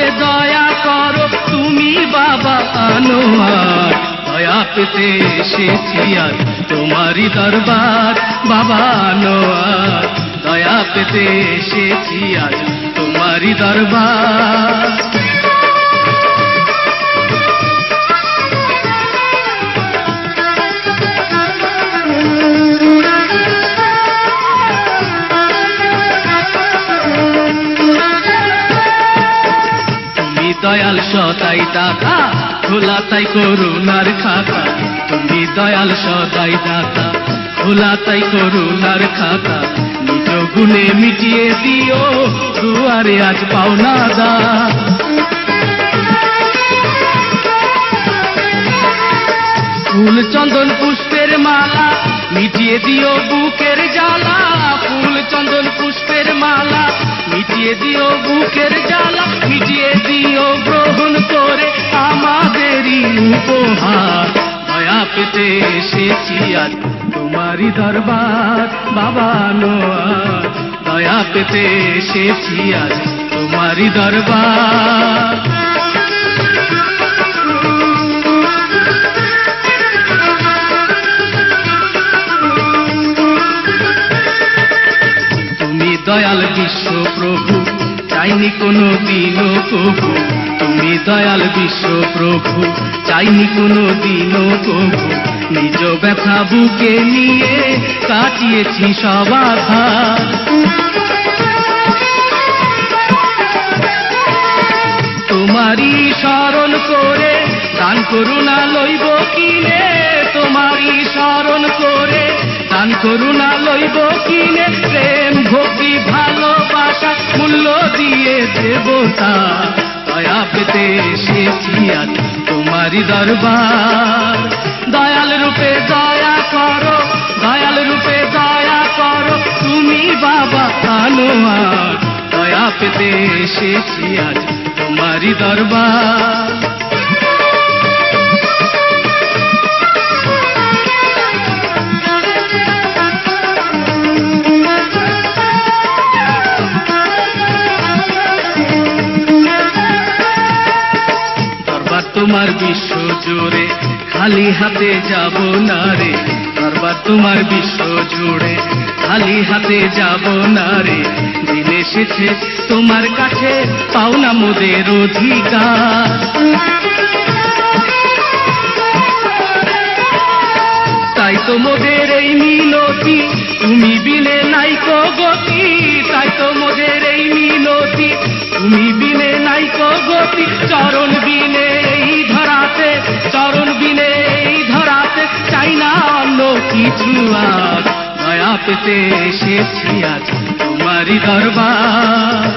রূপে দয়া করো তুমি বাবা আনোয়ার, দয়া পেতে এসেছি আজ তোমারই দরবার বাবা আনোয়ার, দয়া পেতে এসেছি আজ তোমারই দরবার। দয়াল সদাই দাতা খোলা তাই করুণার খাতা, তুমি দয়াল সদাই দাতা খোলা তাই করুণার খাতা, নিজ গুণে মিটিয়ে দিও দুয়ারে আজ পাওনা দা। ফুল চন্দন পুষ্পের মালা মিটিয়ে দিও বুকের জ্বালা, ফুল চন্দন পুষ্পের মালা মিটিয়ে দিও বুকের জ্বালা, মিটিয়ে দিও গ্রহণ করে আমাদেরই উপহার, দয়া পেতে এসেছি আজ তোমারই দরবার বাবা আনোয়ার, দয়া পেতে এসেছি আজ তোমারই দরবার। দয়াল বিশ্ব প্রভু চাইনি কোনো দিনও কভু, তুমি দয়াল বিশ্ব প্রভু চাইনি কোনো দিনও কভু, নিজ ব্যথা বুকে নিয়ে কাটিয়েছি সব আঘাত। তোমারই স্মরণ করে দান করুণা লইব কিনে, তোমারই স্মরণ করে দান করুণা লইব কিনে, প্রেম ভক্তি ভালোবাসা মূল্য দিয়ে দেবতা, দয়া পেতে এসেছি আজ তোমারই দরবার। দয়াল রূপে দয়া করো, দয়াল রূপে দয়া করো তুমি বাবা আনোয়ার, দয়া পেতে এসেছি আজ তোমারই দরবার। তোমার বিশ্ব জুড়ে খালি হাতে যাব না রে, দরবার তোমার বিশ্ব জুড়ে খালি হাতে যাব না রে, দিন এসেছে তোমার কাছে পাওনা মোদের অধিকার। তাই তো মোদের এই মিনতি তুমি বিনে নাইকো গতি, তাই তো মোদের এই মিনতি তুমি বিনে নাইকো গতি, চরণ বিনে এই ধরাতে, চরণ বিনে এই ধরাতে চাই না অন্য কিছু আজ, দয়া পেতে এসেছি আজ তোমারই দরবার।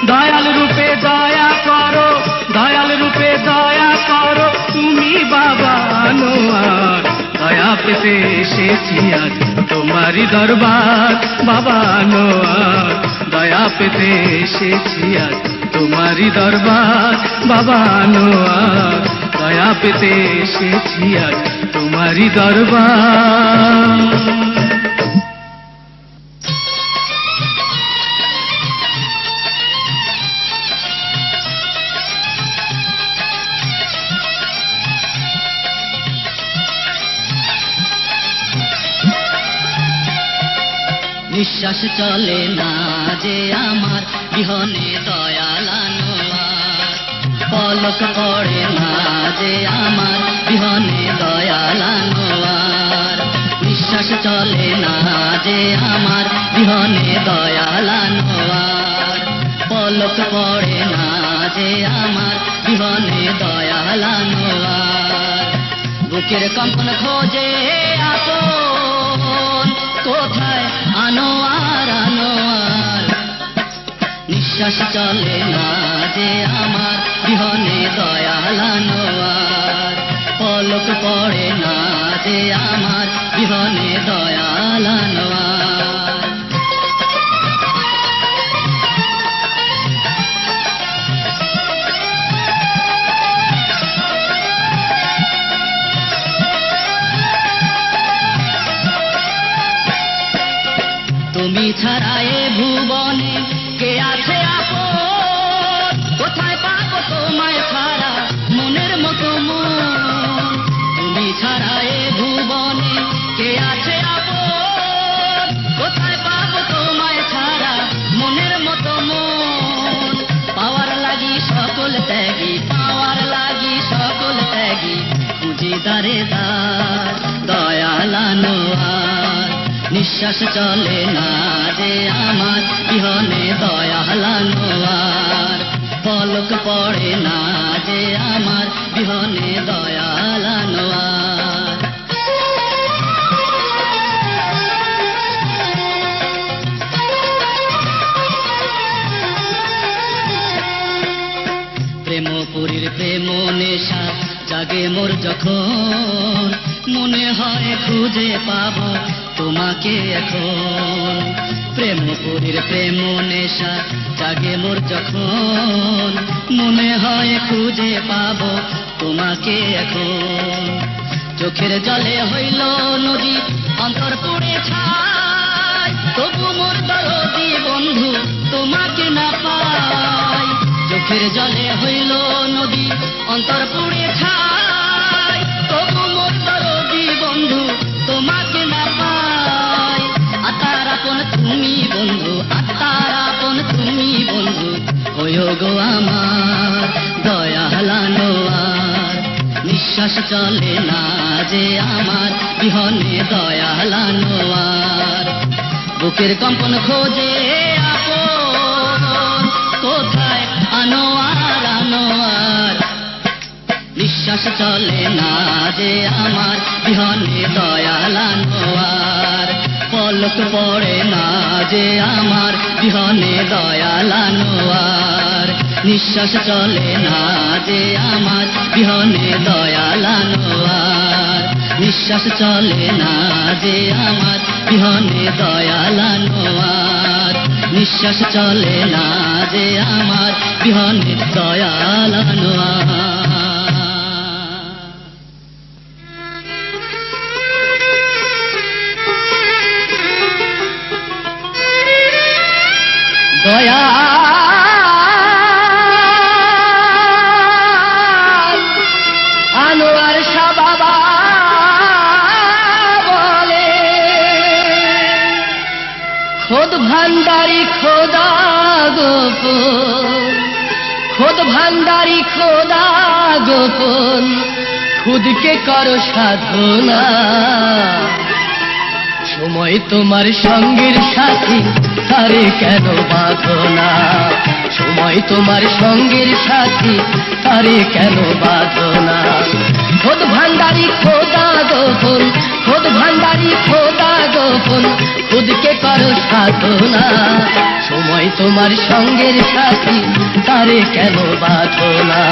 দয়াল রূপে দয়া করো, দয়াল রূপে দয়া করো তুমি বাবা আনোয়ার, দয়া পেতে এসেছি আজ তোমারই দরবার বাবা আনোয়ার, দয়া পেতে এসেছি আজ তোমারই দরবার বাবা আনোয়ার, দয়া পেতে এসেছি আজ তোমারই দরবার। নিঃশ্বাস চলে না যে আমার বিহনে দয়াল আনোয়ার, পলক পড়ে না যে আমার বিহনে দয়াল আনোয়ার, নিঃশ্বাস চলে না যে আমার বিহনে দয়াল আনোয়ার, পলক পড়ে না যে আমার বিহনে দয়াল আনোয়ার, বুকের কম্পন খোঁজে আপন কোথায় আনোয়ার আনোয়ার, নিঃশ্বাস চলে না যে আমার বিহনে দয়াল আনোয়ার, পলক পড়ে না যে আমার বিহনে দয়াল আনোয়ার। তুমি ছাড়া এ ভুবনে কে আছে আপন, কোথায় পাবো পেশারেদার দয়াল আনোয়ার। নিঃশ্বাস চলে না যে আমার বিহনে দয়াল আনোয়ার। পলক পড়ে না যে আমার বিহনে দয়াল আনোয়ার। প্রেমপুরীর প্রেম নেশা জাগে মোর যখন, মনে হয় খুঁজে পাবো তোমাকে এখন। প্রেমপুরীর প্রেম নেশা জাগে মোর যখন, মনে হয় খুঁজে পাবো তোমাকে এখন। চোখের জলে হইল নদী অন্তর পড়ে ছাই, তবু মোর দরদি বন্ধু তোমাকে না পাই। চোখের জলে হইল নদী অন্তর পুড়ে ছাই, তবু মোর দরদি বন্ধু তোমাকে না পাই। আত্মার আপন তুমি বন্ধু, আত্মার আপন তুমি বন্ধু, হইও গো আমার দয়াল আনোয়ার। নিঃশ্বাস চলে না যে আমার বিহনে দয়াল আনোয়ার। বুকের কম্পন খোঁজে আপন, কোথায় আনোয়ার আনোয়ার। নিঃশ্বাস চলে না যে আমার বিহনে দয়াল আনোয়ার। পলক পড়ে না যে আমার বিহনে দয়াল আনোয়ার। নিঃশ্বাস চলে না যে আমার বিহনে দয়াল আনোয়ার। নিঃশ্বাস চলে না যে আমার বিহনে দয়াল আনোয়ার। নিঃশ্বাস চলে না যে আমার বিহনে দয়াল আনোয়ার। দয়াল আনোয়ার শাহ বাবা বলে, খোদ ভান্ডারি খোদা গোপন, খোদ ভান্ডারি খোদা গোপন, খুদকে করো সাধনা। সময় তোমার সঙ্গের সাথী, তারে কেন বাঁধো না। সময় তোমার সঙ্গের সাথী, তারে কেন বাঁধো না। খোদ ভান্ডারি খোদা গোপন, খোদ ভান্ডারি খোদা গোপন, খুদকে করো সাধনা। সময় তোমার সঙ্গের সাথী, তারে কেন বাঁধো না।